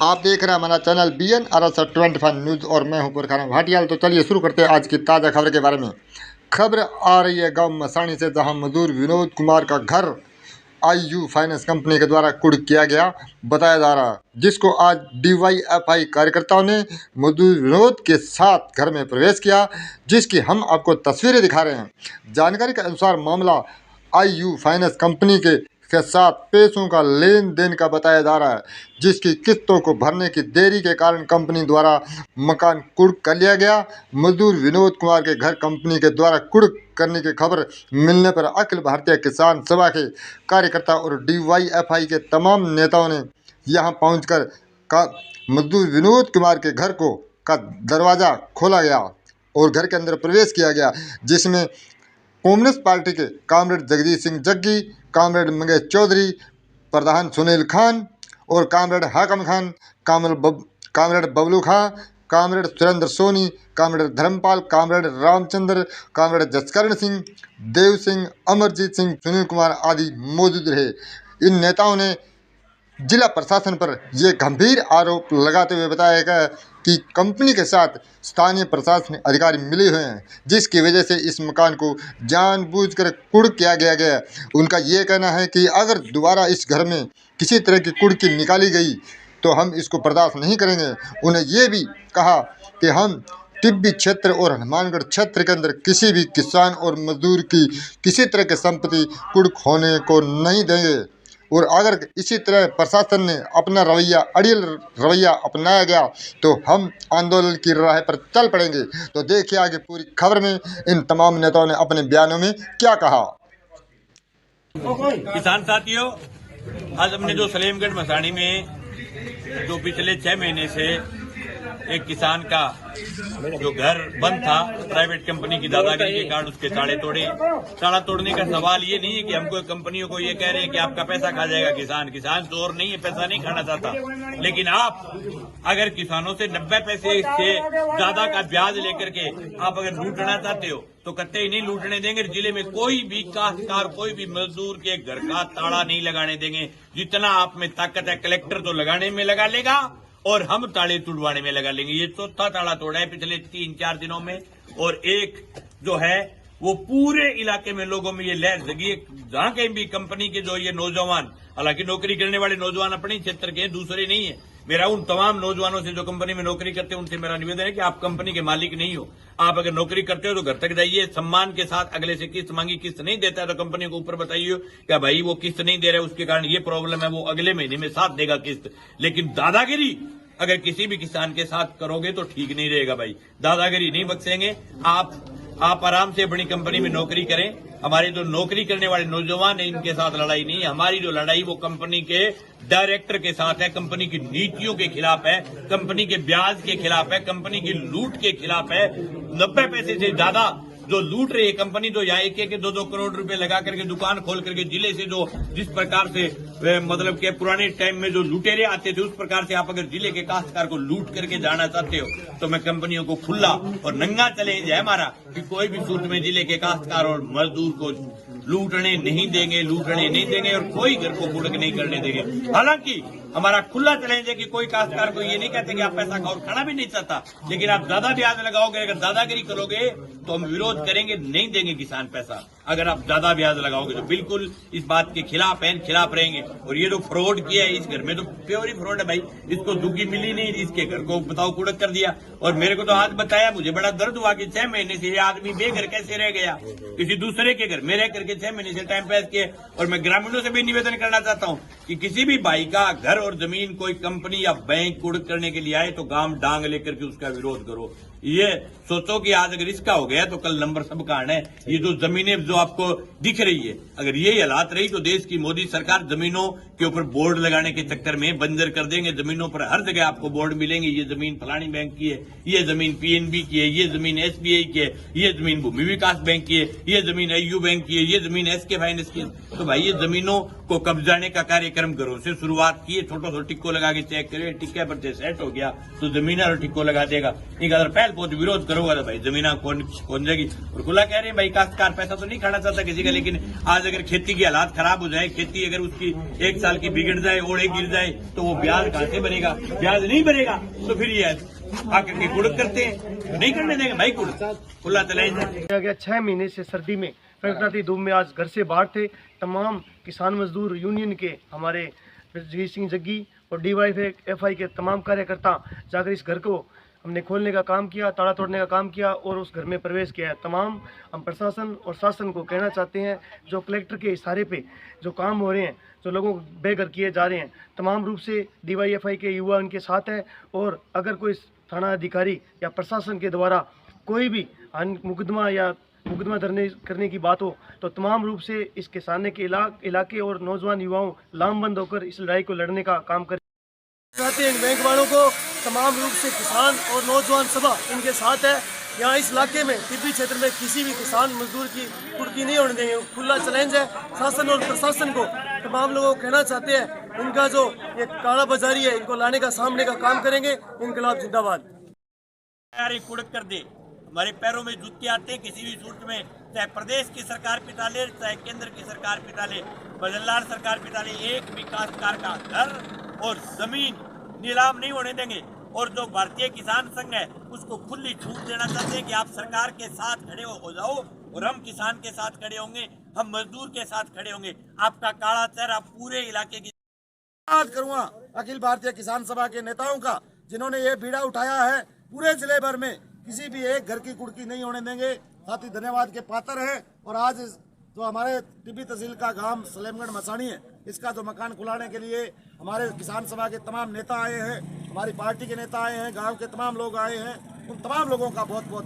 आप देख रहे हैं हमारा चैनल BN अरसर 25 न्यूज़ और मैं हूं पुरखाना भाटियाल। तो चलिए शुरू करते हैं आज की ताज़ा खबर के बारे में। खबर आ रही है गांव मसाणी से, जहां मजदूर विनोद कुमार का घर IU फाइनेंस कंपनी के द्वारा कुर्क किया गया बताया जा रहा है, जिसको आज DYFI कार्यकर्ताओं ने मजदूर विनोद के साथ घर में प्रवेश किया, जिसकी हम आपको तस्वीरें दिखा रहे हैं। जानकारी के अनुसार मामला IU फाइनेंस कंपनी के साथ पैसों का लेन देन का बताया जा रहा है, जिसकी किस्तों को भरने की देरी के कारण कंपनी द्वारा मकान कुर्क कर लिया गया। मजदूर विनोद कुमार के घर कंपनी के द्वारा कुर्क करने की खबर मिलने पर अखिल भारतीय किसान सभा के कार्यकर्ता और DYFI के तमाम नेताओं ने यहां पहुंचकर मजदूर विनोद कुमार के घर का दरवाज़ा खोला गया और घर के अंदर प्रवेश किया गया, जिसमें कम्युनिस्ट पार्टी के कामरेड जगदीश सिंह जग्गी, कामरेड मंगेश चौधरी, प्रधान सुनील खान और comrade Hakam Khan, comrade Bablu Khan, comrade Surendra Soni, comrade Dharampal, comrade Ramchandra, comrade Jaskaran Singh, Dev Singh, Amarjeet Singh, Sunil Kumar आदि मौजूद रहे। इन नेताओं ने जिला प्रशासन पर यह गंभीर आरोप लगाते हुए बताया गया कि कंपनी के साथ स्थानीय प्रशासनिक अधिकारी मिले हुए हैं, जिसकी वजह से इस मकान को जानबूझकर कुर्क किया गया। उनका ये कहना है कि अगर दोबारा इस घर में किसी तरह की कुर्की निकाली गई तो हम इसको बर्दाश्त नहीं करेंगे। उन्हें ये भी कहा कि हम टिब्बी क्षेत्र और हनुमानगढ़ क्षेत्र के अंदर किसी भी किसान और मजदूर की किसी तरह की संपत्ति कुर्क होने को नहीं देंगे, और अगर इसी तरह प्रशासन ने अपना अड़ियल रवैया अपनाया गया तो हम आंदोलन की राह पर चल पड़ेंगे। तो देखिए आगे पूरी खबर में इन तमाम नेताओं ने अपने बयानों में क्या कहा। किसान साथियों, आज हमने जो सलेमगढ़ मसाणी में जो पिछले 6 महीने से एक किसान का जो घर बंद था प्राइवेट कंपनी की दादागिरी के कारण उसके ताला तोड़ने का सवाल ये नहीं है कि हमको कंपनियों को ये कह रहे हैं कि आपका पैसा खा जाएगा किसान चोर नहीं है, पैसा नहीं खाना चाहता। लेकिन आप अगर किसानों से 90 पैसे से ज्यादा का ब्याज लेकर के आप अगर लूटना चाहते हो तो कतई नहीं लूटने देंगे। जिले में कोई भी काश्तकार, कोई भी मजदूर के घर का ताला नहीं लगाने देंगे। जितना आप में ताकत है कलेक्टर तो लगाने में लगा लेगा और हम ताले तुड़वाने में लगा लेंगे। ये चौथा ताला तोड़ा है पिछले 3-4 दिनों में, और एक जो है वो पूरे इलाके में लोगों में ये लहर जगी है। जहां कहीं भी कंपनी के जो ये नौजवान, हालांकि नौकरी करने वाले नौजवान अपने क्षेत्र के हैं, दूसरे नहीं है। मेरा उन तमाम नौजवानों से जो कंपनी में नौकरी करते हैं उनसे मेरा निवेदन है कि आप कंपनी के मालिक नहीं हो। आप अगर नौकरी करते हो तो घर तक जाइए, सम्मान के साथ अगले से किस्त मांगी, किस्त नहीं देता है तो कंपनी को ऊपर बताइए क्या भाई वो किस्त नहीं दे रहा है, उसके कारण ये प्रॉब्लम है, वो अगले महीने में साथ देगा किस्त। लेकिन दादागिरी अगर किसी भी किसान के साथ करोगे तो ठीक नहीं रहेगा भाई। दादागिरी नहीं बख्शेंगे। आप आराम से बड़ी कंपनी में नौकरी करें। हमारे जो नौकरी करने वाले नौजवान हैं इनके साथ लड़ाई नहीं है। हमारी जो लड़ाई वो कंपनी के डायरेक्टर के साथ है, कंपनी की नीतियों के खिलाफ है, कंपनी के ब्याज के खिलाफ है, कंपनी की लूट के खिलाफ है। 90 पैसे से ज्यादा जो लूट रही है कंपनी, जो यहाँ 1-2 करोड़ रुपए लगा करके दुकान खोल करके जिले से जो जिस प्रकार से मतलब के पुराने टाइम में जो लुटेरे आते थे उस प्रकार से आप अगर जिले के काश्तकार को लूट करके जाना चाहते हो तो मैं कंपनियों को खुला और नंगा चैलेंज है हमारा कि कोई भी सूट में जिले के काश्तकार और मजदूर को लूटने नहीं देंगे और कोई घर को कुर्क नहीं करने देंगे। हालांकि हमारा खुला चैलेंज है कि कोई काश्तकार को ये नहीं कहते कि आप पैसा खाना भी नहीं चाहता, लेकिन आप ज्यादा ब्याज लगाओगे, अगर दादागिरी करोगे तो हम विरोध करेंगे, नहीं देंगे किसान पैसा। अगर आप ज्यादा ब्याज लगाओगे तो बिल्कुल इस बात के खिलाफ रहेंगे। और ये जो फ्रॉड किया है इस घर में तो प्योर ही फ्रॉड है भाई। इसको दुखी मिली नहीं, इसके घर को बताओ कुड़क कर दिया। और मेरे को तो आज बताया, मुझे बड़ा दर्द हुआ कि 6 महीने से ये आदमी बेघर कैसे रह गया, किसी दूसरे के घर में रह करके 6 महीने से टाइम पास किए। और मैं ग्रामीणों से भी निवेदन करना चाहता हूँ कि किसी भी भाई का घर और जमीन कोई कंपनी या बैंक कुड़क करने के लिए आए तो गांव डांग लेकर के उसका विरोध करो। ये सोचो कि आज अगर इसका हो गया तो कल नंबर सबका आना है। ये जो जमीनें जो आपको दिख रही है, अगर यही हालात रही तो देश की मोदी सरकार जमीनों के ऊपर बोर्ड लगाने के चक्कर में बंजर कर देंगे। जमीनों पर हर जगह आपको बोर्ड मिलेंगे, ये जमीन फलानी बैंक की है, ये जमीन PNB की है, ये जमीन SBI की है, ये जमीन भूमि विकास बैंक की है, ये जमीन IU बैंक की है, ये जमीन SK फाइनेंस की है। तो भाई ये जमीनों को कब्जाने का कार्यक्रम घरों से शुरुआत की है। छोटा टिक्को लगा के चेक करे, टिक्के पर सेट हो गया तो जमीन और टिक्को लगा देगा। एक अगर पहले बहुत विरोध करोगा तो भाई जमीना कौन जाएगी। और खुला कह रहे हैं भाई काश्तकार पैसा तो नहीं खाना चाहता किसी का, लेकिन आज अगर खेती की हालात खराब हो जाए, खेती अगर उसकी 1 साल की बिगड़ जाए, ओढ़े गिर जाए, तो वो ब्याज कहां से बनेगा? ब्याज नहीं बनेगा तो फिर ये आकर के कुड़क करते हैं, नहीं करने देंगे भाई कुड़क, खुला चलाएंगे। 6 महीने से सर्दी में कड़कड़ाती धूप में आज घर से बाहर थे। तमाम किसान मजदूर यूनियन के हमारे जगीर सिंह जग्गी और DYFI के तमाम कार्यकर्ता जाकर इस घर को हमने खोलने का काम किया, ताला तोड़ने का काम किया और उस घर में प्रवेश किया है। तमाम हम प्रशासन और शासन को कहना चाहते हैं, जो कलेक्टर के इशारे पे जो काम हो रहे हैं, जो लोगों को बेघर किए जा रहे हैं, तमाम रूप से DYFI के युवा उनके साथ है। और अगर कोई थाना अधिकारी या प्रशासन के द्वारा कोई भी मुकदमा धरने करने की बात हो तो तमाम रूप से इस किसाने के इलाके और नौजवान युवाओं लामबंद होकर इस लड़ाई को लड़ने का काम करें। चाहते हैं बैंक वालों को तमाम रूप से किसान और नौजवान सभा इनके साथ है। यहाँ इस इलाके में तिब्बी क्षेत्र में किसी भी किसान मजदूर की कुर्की नहीं होने देंगे। खुला चैलेंज है शासन और प्रशासन को। तमाम लोगों को कहना चाहते हैं, इनका जो ये काला बाजारी है, इनको लाने का सामने का काम करेंगे। इनकलाब जिंदाबाद। कुड़क कर दे, हमारे पैरों में जूते आते किसी भी सूरत में, चाहे प्रदेश की सरकार पिटा ले, चाहे केंद्र की सरकार पिटा ले, बदलदार सरकार पिटा ले, एक भी काश्तकार का घर और जमीन नीलाम नहीं होने देंगे। और जो भारतीय किसान संघ है उसको खुली छूट देना चाहते हैं कि आप सरकार के साथ खड़े हो जाओ और हम किसान के साथ खड़े होंगे, हम मजदूर के साथ खड़े होंगे। आपका काला चेहरा पूरे इलाके की बात करूंगा अखिल भारतीय किसान सभा के नेताओं का, जिन्होंने ये बीड़ा उठाया है। पूरे जिले भर में किसी भी एक घर की कुड़की नहीं होने देंगे। साथ ही धन्यवाद के पात्र है। और आज जो हमारे टिब्बी तहसील का गांव सलेमगढ़ मसाणी है, इसका जो मकान खुलाने के लिए हमारे किसान सभा के तमाम नेता आए हैं, हमारी पार्टी के नेता आए हैं, गांव के तमाम लोग आए हैं। उन तमाम लोगों का बहुत बहुत